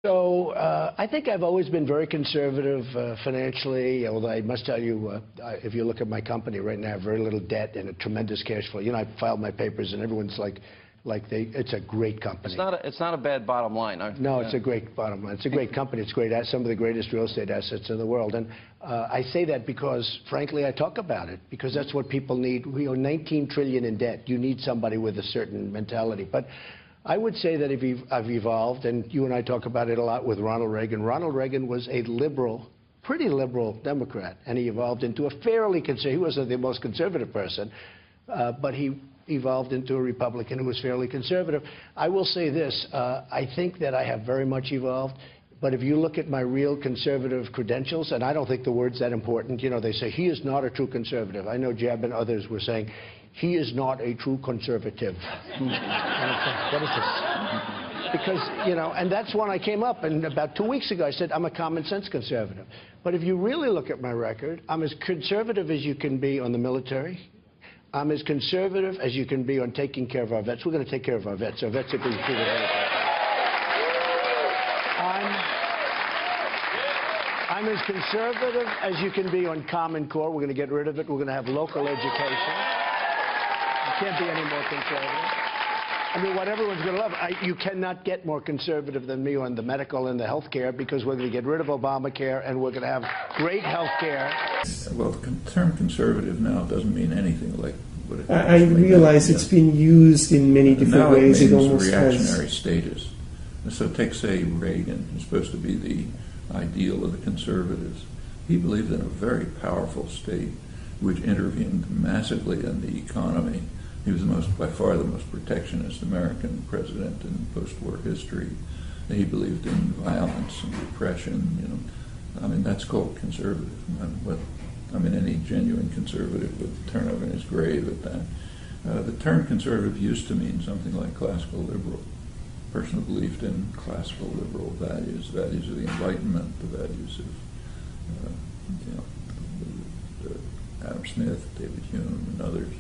So I think I've always been very conservative financially, although I must tell you, if you look at my company right now, I have very little debt and a tremendous cash flow. You know, I filed my papers and everyone's like it's a great company. It's not a bad bottom line. No, it's a great bottom line. It's a great company. It's great. Some of the greatest real estate assets in the world. And I say that because, frankly, I talk about it because that's what people need. We owe $19 trillion in debt. You need somebody with a certain mentality. But I would say that I've evolved, and you and I talk about it a lot with Ronald Reagan. Ronald Reagan was a liberal, pretty liberal Democrat, and he evolved into a fairly conservative. He wasn't the most conservative person, but he evolved into a Republican who was fairly conservative. I will say this, I think that I have very much evolved, but if you look at my real conservative credentials, and I don't think the word's that important, you know, they say he is not a true conservative. I know Jeb and others were saying, he is not a true conservative. And I said, what is this? Because, you know, and that's when I came up, and about 2 weeks ago I said, I'm a common sense conservative. But if you really look at my record, I'm as conservative as you can be on the military. I'm as conservative as you can be on taking care of our vets. We're going to take care of our vets. Our vets are being treated very well. I'm as conservative as you can be on Common Core. We're going to get rid of it. We're going to have local education. You can't be any more conservative. I mean, what everyone's going to love. You cannot get more conservative than me on the medical and the health care because we're going to get rid of Obamacare and we're going to have great health care. Well, the term conservative now doesn't mean anything like what it I realize it's been used in many different ways. It almost reactionary status. So take, say, Reagan, who's supposed to be the ideal of the conservatives. He believed in a very powerful state which intervened massively in the economy. He was by far the most protectionist American president in post-war history. He believed in violence and repression. You know, I mean, that's called conservative. I mean, any genuine conservative would turn over in his grave at that. The term conservative used to mean something like classical liberal. A person who believed in classical liberal values, values of the Enlightenment, the values of, you know, Adam Smith, David Hume, and others.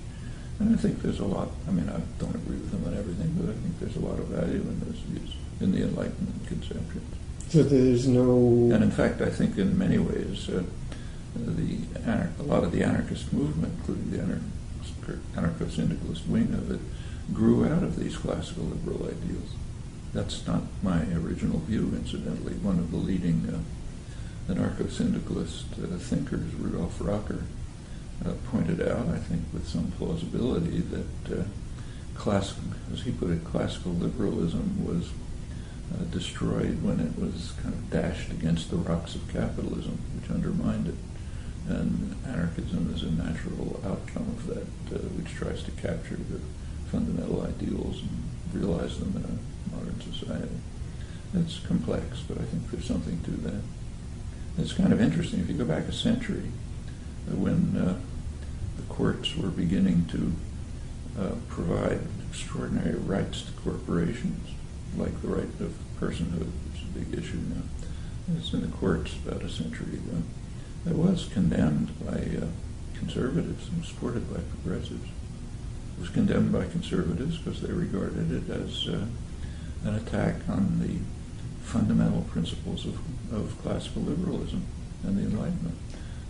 And I think there's a lot, I mean, I don't agree with them on everything, but I think there's a lot of value in those views, in the Enlightenment conceptions. So there's no... And in fact, I think in many ways, a lot of the anarchist movement, including the anarcho-syndicalist wing of it, grew out of these classical liberal ideals. That's not my original view, incidentally. One of the leading anarcho-syndicalist thinkers, Rudolf Rocker, pointed out, I think with some plausibility, that as he put it, classical liberalism was destroyed when it was kind of dashed against the rocks of capitalism, which undermined it. And anarchism is a natural outcome of that, which tries to capture the fundamental ideals and realize them in a modern society. It's complex, but I think there's something to that. It's kind of interesting. If you go back a century, when the courts were beginning to provide extraordinary rights to corporations, like the right of personhood, which is a big issue now. It's in the courts about a century ago. It was condemned by conservatives and supported by progressives. It was condemned by conservatives because they regarded it as an attack on the fundamental principles of classical liberalism and the Enlightenment,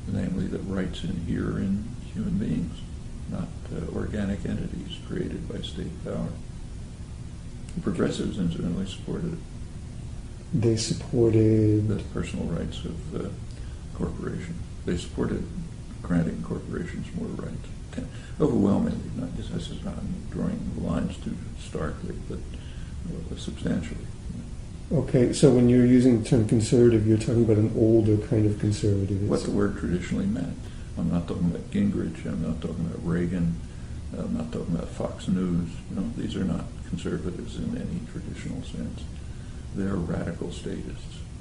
namely that rights inhere in human beings, not organic entities created by state power. The progressives, incidentally, supported it. They supported... the personal rights of corporations. They supported granting corporations more rights. Overwhelmingly, this is not drawing the lines too starkly, but substantially. Okay, so when you're using the term conservative, you're talking about an older kind of conservative. What the word traditionally meant. I'm not talking about Gingrich, I'm not talking about Reagan, I'm not talking about Fox News. You know, these are not conservatives in any traditional sense. They're radical statists.